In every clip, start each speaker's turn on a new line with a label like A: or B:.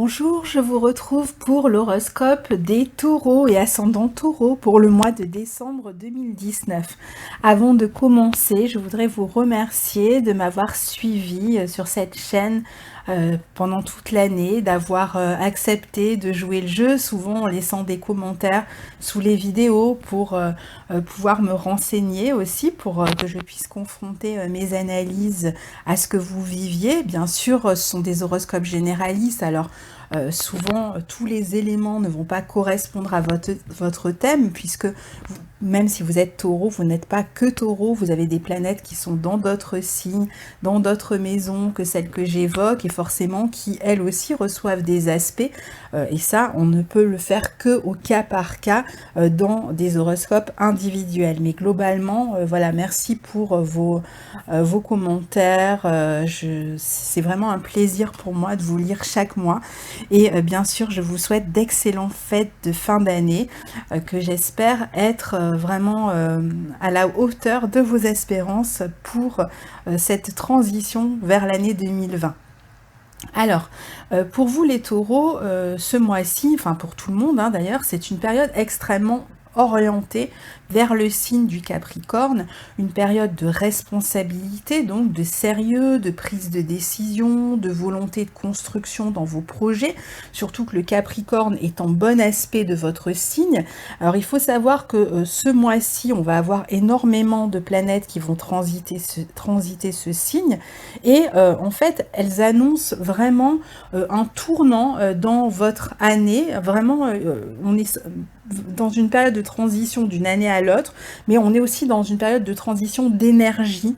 A: Bonjour, je vous retrouve pour l'horoscope des taureaux et ascendants taureaux pour le mois de décembre 2019. Avant de commencer, je voudrais vous remercier de m'avoir suivi sur cette chaîne pendant toute l'année, d'avoir accepté de jouer le jeu, souvent en laissant des commentaires sous les vidéos pour pouvoir me renseigner aussi, pour que je puisse confronter mes analyses à ce que vous viviez. Bien sûr, ce sont des horoscopes généralistes, alors souvent tous les éléments ne vont pas correspondre à votre thème, puisque même si vous êtes taureau, vous n'êtes pas que taureau, vous avez des planètes qui sont dans d'autres signes, dans d'autres maisons que celles que j'évoque, et forcément qui elles aussi reçoivent des aspects, et ça on ne peut le faire que au cas par cas dans des horoscopes individuels. Mais globalement, voilà, merci pour vos commentaires, c'est vraiment un plaisir pour moi de vous lire chaque mois, et bien sûr je vous souhaite d'excellentes fêtes de fin d'année, que j'espère être vraiment à la hauteur de vos espérances pour cette transition vers l'année 2020. Alors, pour vous les taureaux, ce mois-ci, enfin pour tout le monde d'ailleurs, c'est une période extrêmement orientée vers le signe du Capricorne, une période de responsabilité, donc de sérieux, de prise de décision, de volonté de construction dans vos projets, surtout que le Capricorne est en bon aspect de votre signe. Alors il faut savoir que ce mois-ci, on va avoir énormément de planètes qui vont transiter ce signe, et en fait, elles annoncent vraiment un tournant dans votre année. Vraiment, on est dans une période de transition d'une année à l'autre, mais on est aussi dans une période de transition d'énergie.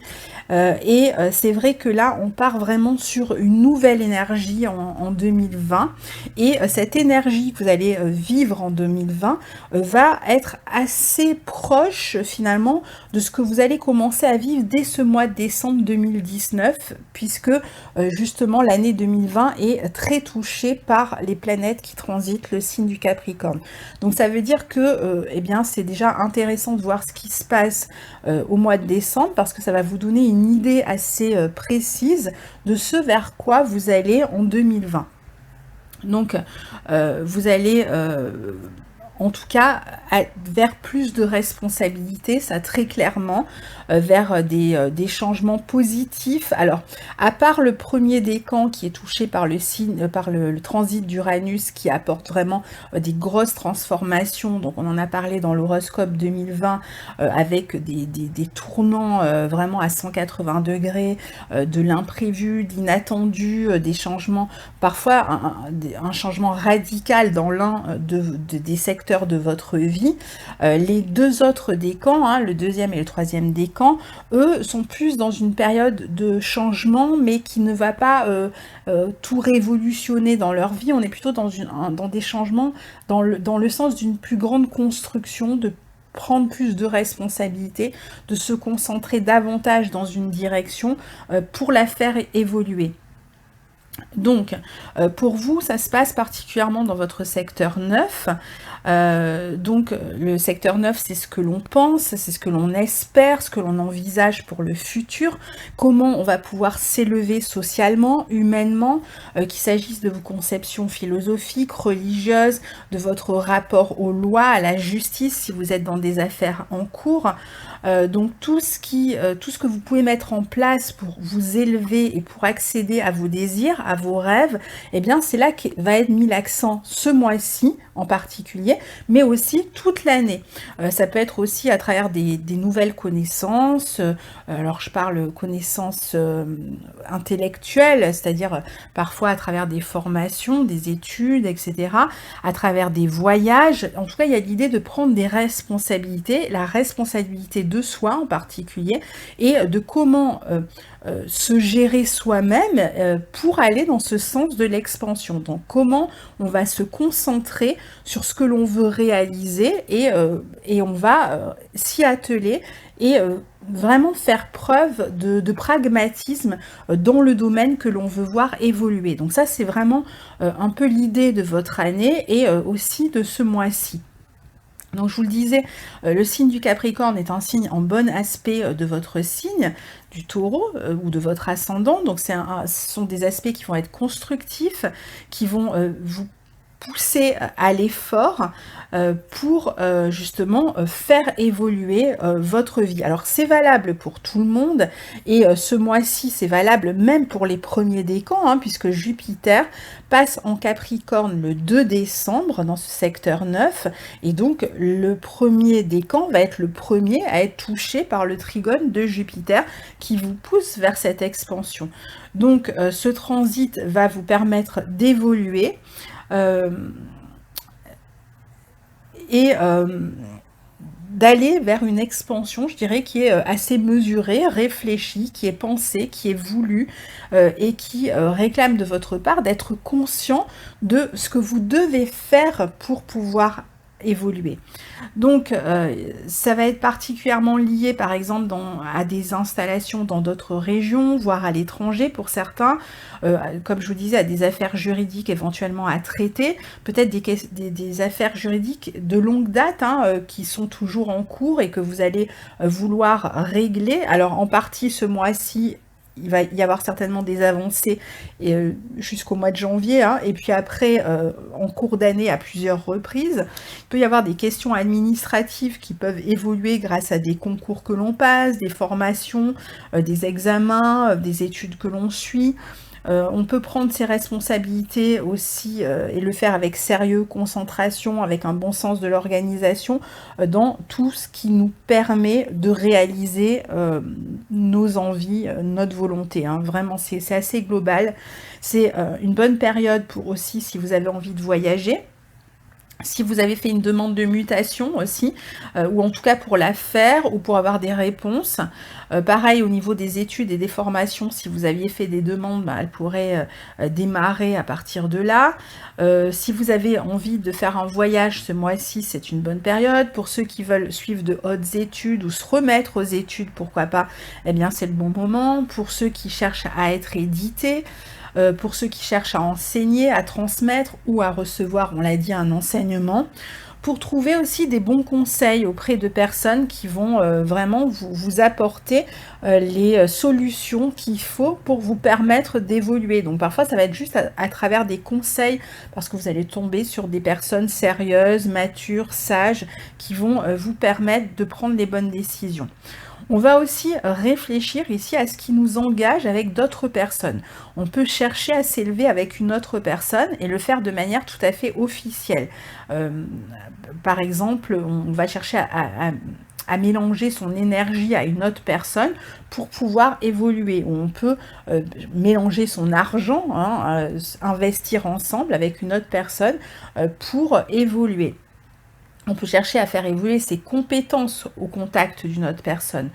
A: Et c'est vrai que là, on part vraiment sur une nouvelle énergie en 2020. Et cette énergie que vous allez vivre en 2020 va être assez proche finalement de ce que vous allez commencer à vivre dès ce mois de décembre 2019, puisque justement l'année 2020 est très touchée par les planètes qui transitent le signe du Capricorne. Donc ça veut dire que eh bien, c'est déjà intéressant de voir ce qui se passe au mois de décembre, parce que ça va vous donner une idée assez précise de ce vers quoi vous allez en 2020. Donc vous allez en tout cas vers plus de responsabilités, ça très clairement, vers des changements positifs. Alors, à part le premier décan qui est touché par le signe, par le transit d'Uranus, qui apporte vraiment des grosses transformations, donc on en a parlé dans l'horoscope 2020, avec des tournants vraiment à 180 degrés, de l'imprévu, de l'inattendu, des changements, parfois un changement radical dans l'un des secteurs de votre vie. Les deux autres décans, le deuxième et le troisième décan, eux sont plus dans une période de changement, mais qui ne va pas tout révolutionner dans leur vie. On est plutôt dans des changements dans le sens d'une plus grande construction, de prendre plus de responsabilités, de se concentrer davantage dans une direction pour la faire évoluer. Donc, pour vous, ça se passe particulièrement dans votre secteur 9. Donc, le secteur 9, c'est ce que l'on pense, c'est ce que l'on espère, ce que l'on envisage pour le futur, comment on va pouvoir s'élever socialement, humainement, qu'il s'agisse de vos conceptions philosophiques, religieuses, de votre rapport aux lois, à la justice, si vous êtes dans des affaires en cours. Donc tout ce que vous pouvez mettre en place pour vous élever et pour accéder à vos désirs, à vos rêves, eh bien c'est là que va être mis l'accent ce mois-ci en particulier, mais aussi toute l'année. Ça peut être aussi à travers des nouvelles connaissances, alors je parle connaissances intellectuelles, c'est-à-dire parfois à travers des formations, des études, etc., à travers des voyages. En tout cas, il y a l'idée de prendre des responsabilités, la responsabilité de soi en particulier, et de comment se gérer soi-même pour aller dans ce sens de l'expansion. Donc comment on va se concentrer sur ce que l'on veut réaliser, et on va s'y atteler et vraiment faire preuve de pragmatisme dans le domaine que l'on veut voir évoluer. Donc ça, c'est vraiment un peu l'idée de votre année et aussi de ce mois-ci. Donc je vous le disais, le signe du Capricorne est un signe en bon aspect de votre signe, du Taureau ou de votre ascendant. Donc ce sont des aspects qui vont être constructifs, qui vont vous pousser à l'effort pour justement faire évoluer votre vie. Alors c'est valable pour tout le monde et ce mois-ci c'est valable même pour les premiers décans hein, puisque Jupiter passe en Capricorne le 2 décembre dans ce secteur 9 et donc le premier décan va être le premier à être touché par le trigone de Jupiter qui vous pousse vers cette expansion. Donc ce transit va vous permettre d'évoluer et d'aller vers une expansion, je dirais, qui est assez mesurée, réfléchie, qui est pensée, qui est voulue et qui réclame de votre part d'être conscient de ce que vous devez faire pour pouvoir évoluer. Donc ça va être particulièrement lié par exemple à des installations dans d'autres régions, voire à l'étranger pour certains, comme je vous disais, à des affaires juridiques éventuellement à traiter, peut-être des affaires juridiques de longue date hein, qui sont toujours en cours et que vous allez vouloir régler. Alors en partie ce mois-ci, il va y avoir certainement des avancées jusqu'au mois de janvier, hein, et puis après, en cours d'année, à plusieurs reprises. Il peut y avoir des questions administratives qui peuvent évoluer grâce à des concours que l'on passe, des formations, des examens, des études que l'on suit. On peut prendre ses responsabilités aussi et le faire avec sérieux, concentration, avec un bon sens de l'organisation, dans tout ce qui nous permet de réaliser nos envies, notre volonté. Hein. Vraiment, c'est assez global. C'est une bonne période pour aussi, si vous avez envie de voyager. Si vous avez fait une demande de mutation aussi, ou en tout cas pour la faire, ou pour avoir des réponses. Pareil au niveau des études et des formations, si vous aviez fait des demandes, bah, elles pourraient démarrer à partir de là. Si vous avez envie de faire un voyage ce mois-ci, c'est une bonne période. Pour ceux qui veulent suivre de hautes études ou se remettre aux études, pourquoi pas, eh bien c'est le bon moment. Pour ceux qui cherchent à être édités, pour ceux qui cherchent à enseigner, à transmettre ou à recevoir, on l'a dit, un enseignement, pour trouver aussi des bons conseils auprès de personnes qui vont vraiment vous apporter les solutions qu'il faut pour vous permettre d'évoluer. Donc parfois ça va être juste à travers des conseils parce que vous allez tomber sur des personnes sérieuses, matures, sages qui vont vous permettre de prendre les bonnes décisions. On va aussi réfléchir ici à ce qui nous engage avec d'autres personnes. On peut chercher à s'élever avec une autre personne et le faire de manière tout à fait officielle. Par exemple, on va chercher à mélanger son énergie à une autre personne pour pouvoir évoluer. On peut mélanger son argent, hein, investir ensemble avec une autre personne pour évoluer. On peut chercher à faire évoluer ses compétences au contact d'une autre personne.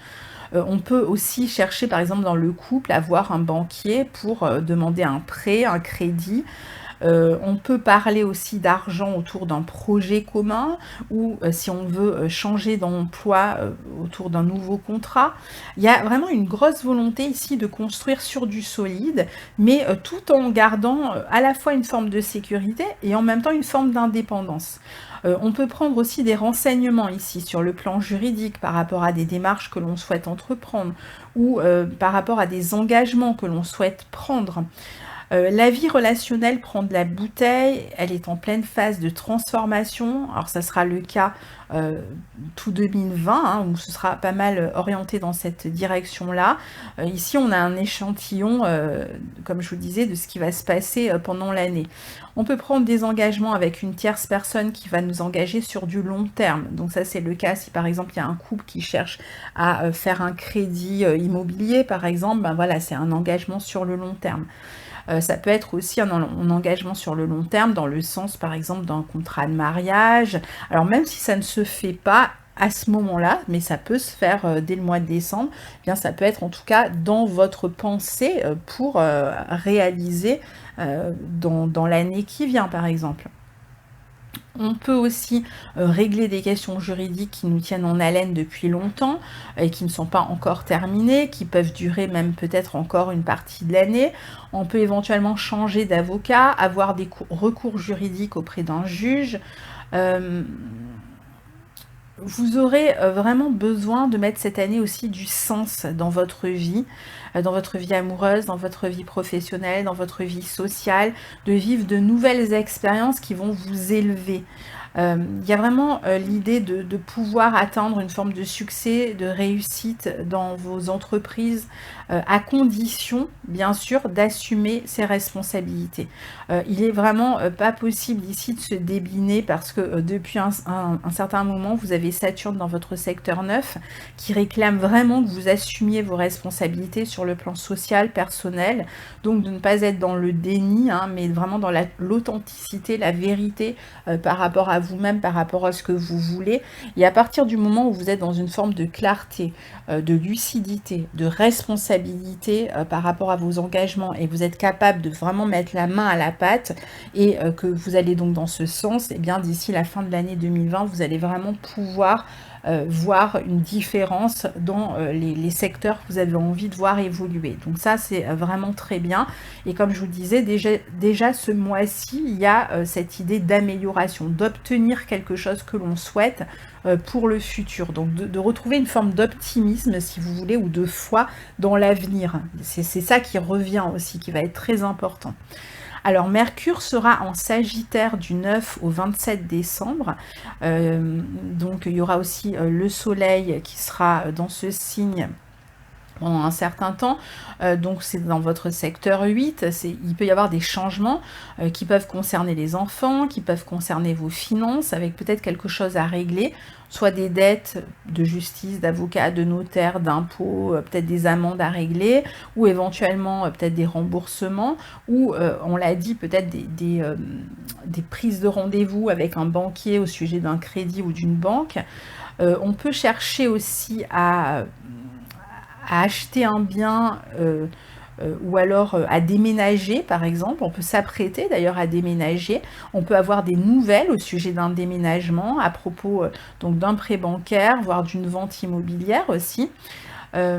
A: On peut aussi chercher, par exemple, dans le couple, à voir un banquier pour demander un prêt, un crédit. On peut parler aussi d'argent autour d'un projet commun ou si on veut changer d'emploi autour d'un nouveau contrat. Il y a vraiment une grosse volonté ici de construire sur du solide, mais tout en gardant à la fois une forme de sécurité et en même temps une forme d'indépendance. On peut prendre aussi des renseignements ici sur le plan juridique par rapport à des démarches que l'on souhaite entreprendre ou par rapport à des engagements que l'on souhaite prendre. La vie relationnelle prend de la bouteille, elle est en pleine phase de transformation, alors ça sera le cas tout 2020, hein, où ce sera pas mal orienté dans cette direction-là. Ici on a un échantillon, comme je vous disais, de ce qui va se passer pendant l'année. On peut prendre des engagements avec une tierce personne qui va nous engager sur du long terme, donc ça c'est le cas si par exemple il y a un couple qui cherche à faire un crédit immobilier par exemple, ben voilà, c'est un engagement sur le long terme. Ça peut être aussi un engagement sur le long terme dans le sens par exemple d'un contrat de mariage. Alors même si ça ne se fait pas à ce moment-là, mais ça peut se faire dès le mois de décembre, eh bien ça peut être en tout cas dans votre pensée pour réaliser dans l'année qui vient par exemple. On peut aussi régler des questions juridiques qui nous tiennent en haleine depuis longtemps et qui ne sont pas encore terminées, qui peuvent durer même peut-être encore une partie de l'année. On peut éventuellement changer d'avocat, avoir des recours juridiques auprès d'un juge. Vous aurez vraiment besoin de mettre cette année aussi du sens dans votre vie amoureuse, dans votre vie professionnelle, dans votre vie sociale, de vivre de nouvelles expériences qui vont vous élever. Il y a vraiment l'idée de pouvoir atteindre une forme de succès, de réussite dans vos entreprises, à condition, bien sûr, d'assumer ses responsabilités. Il est vraiment pas possible ici de se débiner parce que depuis un certain moment, vous avez Saturne dans votre secteur 9 qui réclame vraiment que vous assumiez vos responsabilités sur le plan social, personnel, donc de ne pas être dans le déni, hein, mais vraiment dans l'authenticité, la vérité par rapport à vous-même, par rapport à ce que vous voulez. Et à partir du moment où vous êtes dans une forme de clarté, de lucidité, de responsabilité par rapport à vos engagements et vous êtes capable de vraiment mettre la main à la pâte et que vous allez donc dans ce sens, et bien d'ici la fin de l'année 2020, vous allez vraiment pouvoir voir une différence dans les secteurs que vous avez envie de voir évoluer. Donc ça, c'est vraiment très bien. Et comme je vous disais, déjà ce mois-ci, il y a cette idée d'amélioration, d'obtenir quelque chose que l'on souhaite pour le futur. Donc de retrouver une forme d'optimisme, si vous voulez, ou de foi dans l'avenir. C'est ça qui revient aussi, qui va être très important. Alors, Mercure sera en Sagittaire du 9 au 27 décembre. Donc, il y aura aussi le Soleil qui sera dans ce signe pendant un certain temps, donc c'est dans votre secteur 8, il peut y avoir des changements qui peuvent concerner les enfants, qui peuvent concerner vos finances, avec peut-être quelque chose à régler, soit des dettes de justice, d'avocat, de notaire, d'impôts, peut-être des amendes à régler, ou éventuellement peut-être des remboursements, ou on l'a dit, peut-être des prises de rendez-vous avec un banquier au sujet d'un crédit ou d'une banque. On peut chercher aussi à acheter un bien ou alors à déménager par exemple. On peut s'apprêter d'ailleurs à déménager. On peut avoir des nouvelles au sujet d'un déménagement à propos donc d'un prêt bancaire, voire d'une vente immobilière aussi. Euh,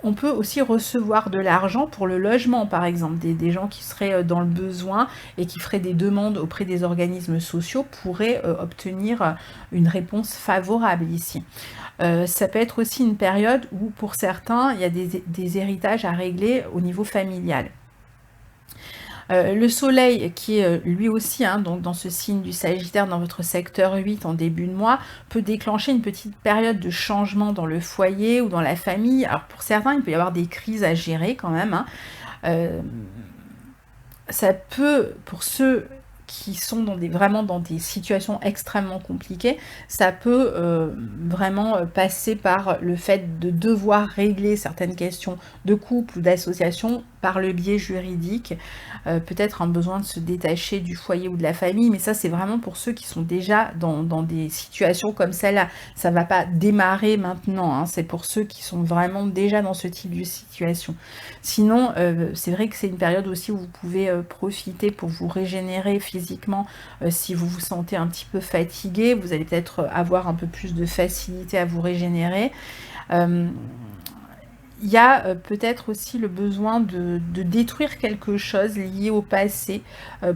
A: on peut aussi recevoir de l'argent pour le logement, par exemple. Des gens qui seraient dans le besoin et qui feraient des demandes auprès des organismes sociaux pourraient obtenir une réponse favorable ici. Ça peut être aussi une période où, pour certains, il y a des héritages à régler au niveau familial. Le soleil, qui est lui aussi hein, donc dans ce signe du Sagittaire, dans votre secteur 8 en début de mois, peut déclencher une petite période de changement dans le foyer ou dans la famille. Alors pour certains, il peut y avoir des crises à gérer quand même. Hein. Ça peut, pour ceux qui sont vraiment dans des situations extrêmement compliquées, ça peut vraiment passer par le fait de devoir régler certaines questions de couple ou d'association par le biais juridique, peut-être un besoin de se détacher du foyer ou de la famille, mais ça c'est vraiment pour ceux qui sont déjà dans des situations comme celle-là. Ça ne va pas démarrer maintenant, hein, c'est pour ceux qui sont vraiment déjà dans ce type de situation. Sinon, c'est vrai que c'est une période aussi où vous pouvez profiter pour vous régénérer physiquement si vous vous sentez un petit peu fatigué, vous allez peut-être avoir un peu plus de facilité à vous régénérer. Il y a peut-être aussi le besoin de détruire quelque chose lié au passé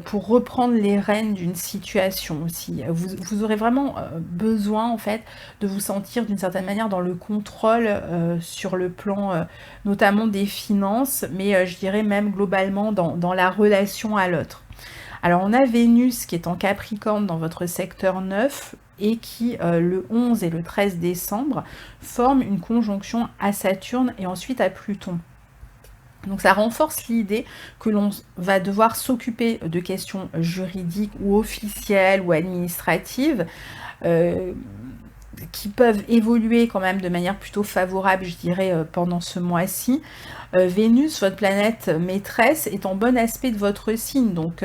A: pour reprendre les rênes d'une situation aussi. Vous aurez vraiment besoin en fait de vous sentir d'une certaine manière dans le contrôle sur le plan notamment des finances, mais je dirais même globalement dans la relation à l'autre. Alors on a Vénus qui est en Capricorne dans votre secteur 9 et qui, le 11 et le 13 décembre, forme une conjonction à Saturne et ensuite à Pluton. Donc ça renforce l'idée que l'on va devoir s'occuper de questions juridiques ou officielles ou administratives, qui peuvent évoluer quand même de manière plutôt favorable, je dirais, pendant ce mois-ci. Vénus, votre planète maîtresse, est en bon aspect de votre signe, donc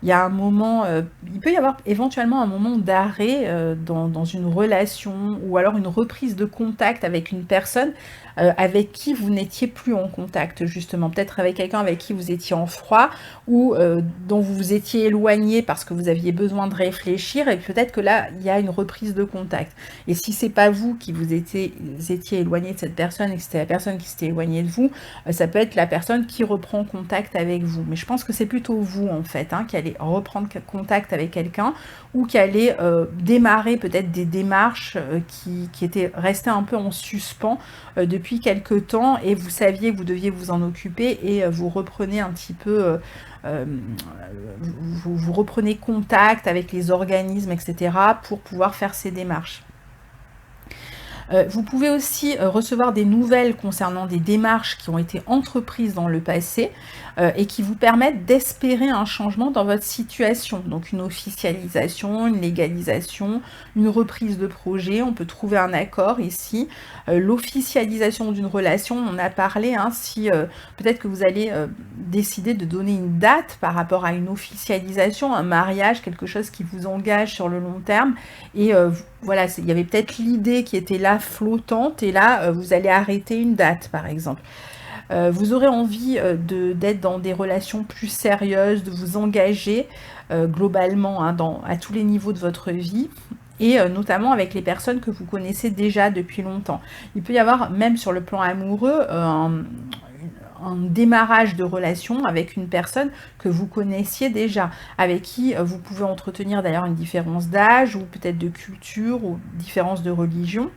A: il y a un moment, il peut y avoir éventuellement un moment d'arrêt dans une relation ou alors une reprise de contact avec une personne avec qui vous n'étiez plus en contact, justement. Peut-être avec quelqu'un avec qui vous étiez en froid ou dont vous vous étiez éloigné parce que vous aviez besoin de réfléchir, et peut-être que là, il y a une reprise de contact. Et si c'est pas vous qui vous étiez éloigné de cette personne et que c'était la personne qui s'était éloignée de vous, ça peut être la personne qui reprend contact avec vous. Mais je pense que c'est plutôt vous, en fait, qui allez reprendre contact avec quelqu'un ou qui allez démarrer peut-être des démarches qui étaient restées un peu en suspens depuis quelque temps, et vous saviez que vous deviez vous en occuper, et vous reprenez un petit peu... vous reprenez contact avec les organismes, etc., pour pouvoir faire ces démarches. Vous pouvez aussi recevoir des nouvelles concernant des démarches qui ont été entreprises dans le passé et qui vous permettent d'espérer un changement dans votre situation. Donc une officialisation, une légalisation, une reprise de projet, on peut trouver un accord ici. L'officialisation d'une relation, on a parlé, si peut-être que vous allez décider de donner une date par rapport à une officialisation, un mariage, quelque chose qui vous engage sur le long terme, et voilà, il y avait peut-être l'idée qui était là flottante, et là vous allez arrêter une date par exemple. Vous aurez envie d'être dans des relations plus sérieuses, de vous engager globalement à tous les niveaux de votre vie, et notamment avec les personnes que vous connaissez déjà depuis longtemps. Il peut y avoir, même sur le plan amoureux, un démarrage de relation avec une personne que vous connaissiez déjà, avec qui vous pouvez entretenir d'ailleurs une différence d'âge, ou peut-être de culture, ou différence de religion.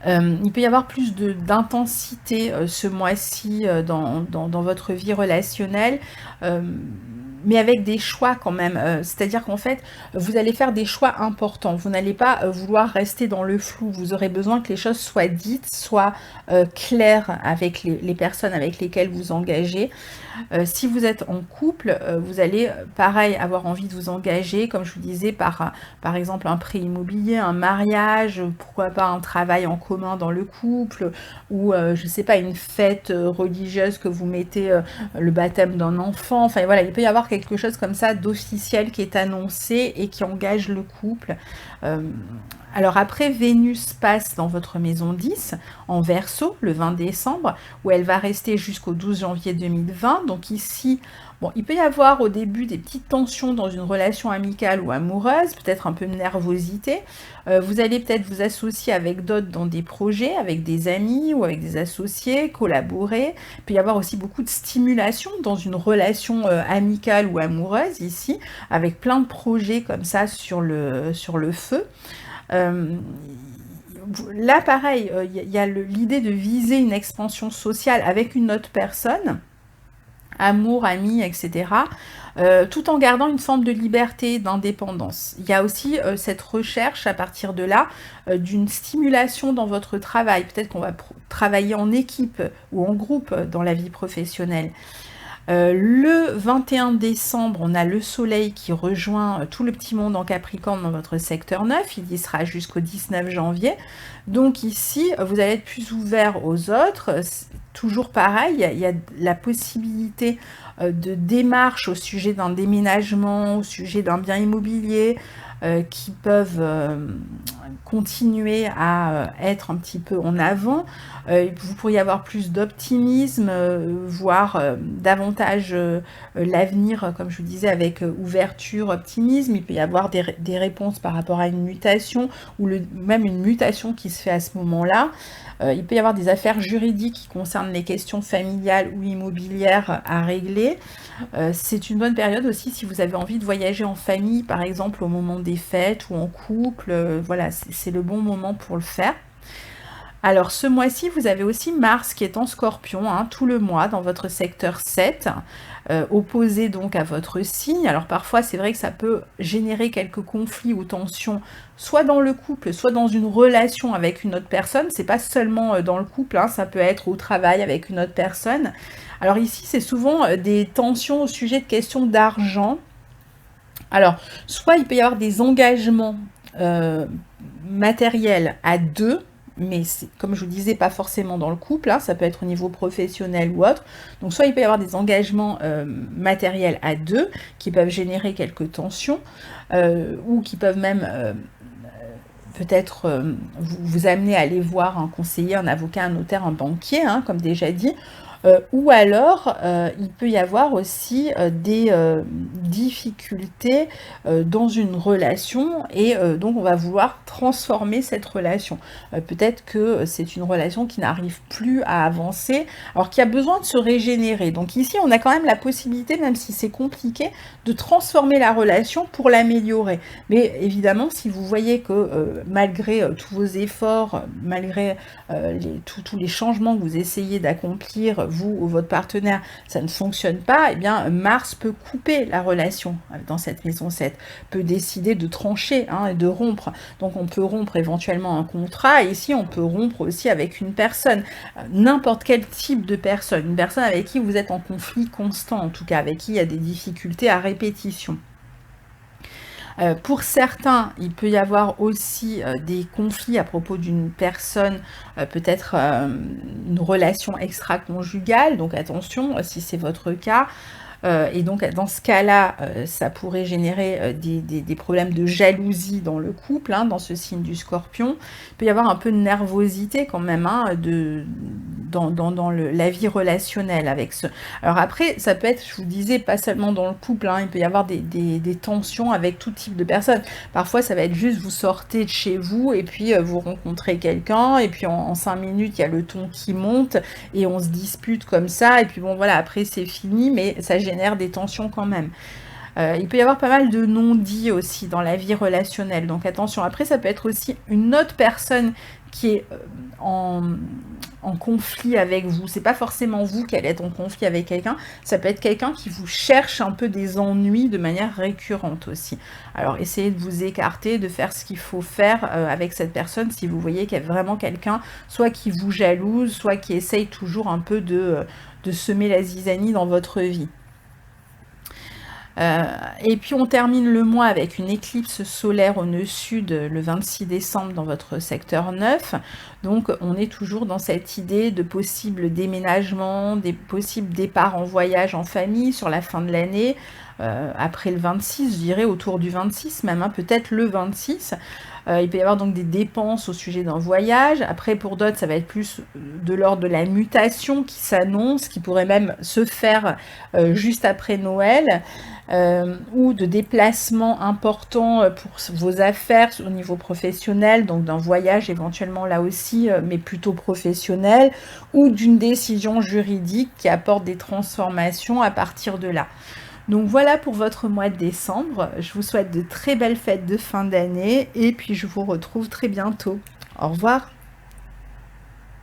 A: Il peut y avoir plus d'intensité ce mois-ci dans votre vie relationnelle, mais avec des choix quand même. C'est-à-dire qu'en fait, vous allez faire des choix importants. Vous n'allez pas vouloir rester dans le flou. Vous aurez besoin que les choses soient dites, soient claires avec les personnes avec lesquelles vous engagez. Si vous êtes en couple, vous allez pareil avoir envie de vous engager, comme je vous disais, par exemple un prêt immobilier, un mariage, pourquoi pas un travail en commun dans le couple, ou je sais pas, une fête religieuse que vous mettez, le baptême d'un enfant. Enfin voilà, il peut y avoir quelque chose comme ça d'officiel qui est annoncé et qui engage le couple. Alors après, Vénus passe dans votre maison 10 en Verseau le 20 décembre, où elle va rester jusqu'au 12 janvier 2020. Donc ici, bon, il peut y avoir au début des petites tensions dans une relation amicale ou amoureuse, peut-être un peu de nervosité. Vous allez peut-être vous associer avec d'autres dans des projets, avec des amis ou avec des associés, collaborer. Il peut y avoir aussi beaucoup de stimulation dans une relation amicale ou amoureuse ici, avec plein de projets comme ça sur le feu. Là, pareil, il y a l'idée de viser une expansion sociale avec une autre personne, amour, amis, etc., tout en gardant une forme de liberté, d'indépendance. Il y a aussi cette recherche à partir de là d'une stimulation dans votre travail. Peut-être qu'on va travailler en équipe ou en groupe dans la vie professionnelle. Le 21 décembre, on a le soleil qui rejoint tout le petit monde en Capricorne dans votre secteur 9, il y sera jusqu'au 19 janvier. Donc ici, vous allez être plus ouvert aux autres. Toujours pareil, il y a la possibilité de démarches au sujet d'un déménagement, au sujet d'un bien immobilier, qui peuvent continuer à être un petit peu en avant. Vous pourriez avoir plus d'optimisme, voir davantage l'avenir, comme je vous disais, avec ouverture, optimisme. Il peut y avoir des réponses par rapport à une mutation, ou même une mutation qui se fait à ce moment-là. Il peut y avoir des affaires juridiques qui concernent les questions familiales ou immobilières à régler. C'est une bonne période aussi si vous avez envie de voyager en famille, par exemple au moment des fêtes ou en couple. Voilà, c'est le bon moment pour le faire. Alors ce mois-ci, vous avez aussi Mars qui est en Scorpion, tout le mois dans votre secteur 7, opposé donc à votre signe. Alors parfois, c'est vrai que ça peut générer quelques conflits ou tensions, soit dans le couple, soit dans une relation avec une autre personne. C'est pas seulement dans le couple, ça peut être au travail avec une autre personne. Alors ici, c'est souvent des tensions au sujet de questions d'argent. Alors, soit il peut y avoir des engagements matériels à deux, mais comme je vous disais, pas forcément dans le couple, ça peut être au niveau professionnel ou autre. Donc soit il peut y avoir des engagements matériels à deux qui peuvent générer quelques tensions, ou qui peuvent même peut-être vous amener à aller voir un conseiller, un avocat, un notaire, un banquier, hein, comme déjà dit. Ou alors, il peut y avoir aussi des difficultés dans une relation et donc on va vouloir transformer cette relation. Peut-être que c'est une relation qui n'arrive plus à avancer, alors qu'il y a besoin de se régénérer. Donc ici, on a quand même la possibilité, même si c'est compliqué, de transformer la relation pour l'améliorer. Mais évidemment, si vous voyez que malgré tous vos efforts, malgré tous les changements que vous essayez d'accomplir, vous ou votre partenaire, ça ne fonctionne pas, eh bien Mars peut couper la relation dans cette maison 7, peut décider de trancher hein, et de rompre. Donc on peut rompre éventuellement un contrat, et ici on peut rompre aussi avec une personne, n'importe quel type de personne, une personne avec qui vous êtes en conflit constant, en tout cas avec qui il y a des difficultés à répétition. Pour certains, il peut y avoir aussi des conflits à propos d'une personne, peut-être une relation extra-conjugale, donc attention si c'est votre cas. Et donc dans ce cas-là, ça pourrait générer des problèmes de jalousie dans le couple, hein, dans ce signe du Scorpion. Il peut y avoir un peu de nervosité quand même hein, dans la vie relationnelle avec ce... Alors après, ça peut être, je vous disais, pas seulement dans le couple, hein, il peut y avoir des tensions avec tout type de personnes. Parfois, ça va être juste, vous sortez de chez vous et puis vous rencontrez quelqu'un et puis en 5 minutes, il y a le ton qui monte et on se dispute comme ça et puis bon voilà, après c'est fini, mais ça génère des tensions quand même. Il peut y avoir pas mal de non-dits aussi dans la vie relationnelle, donc attention. Après, ça peut être aussi une autre personne qui est en conflit avec vous. C'est pas forcément vous qui allez être en conflit avec quelqu'un, ça peut être quelqu'un qui vous cherche un peu des ennuis de manière récurrente aussi. Alors essayez de vous écarter, de faire ce qu'il faut faire avec cette personne si vous voyez qu'il y a vraiment quelqu'un, soit qui vous jalouse, soit qui essaye toujours un peu de semer la zizanie dans votre vie. Et puis on termine le mois avec une éclipse solaire au nœud sud le 26 décembre dans votre secteur 9. Donc on est toujours dans cette idée de possibles déménagements, des possibles départs en voyage en famille sur la fin de l'année. Après le 26, je dirais autour du 26 même, hein, peut-être le 26. Il peut y avoir donc des dépenses au sujet d'un voyage. Après, pour d'autres, ça va être plus de l'ordre de la mutation qui s'annonce, qui pourrait même se faire juste après Noël, ou de déplacements importants pour vos affaires au niveau professionnel, donc d'un voyage éventuellement là aussi, mais plutôt professionnel, ou d'une décision juridique qui apporte des transformations à partir de là. Donc voilà pour votre mois de décembre. Je vous souhaite de très belles fêtes de fin d'année et puis je vous retrouve très bientôt. Au revoir.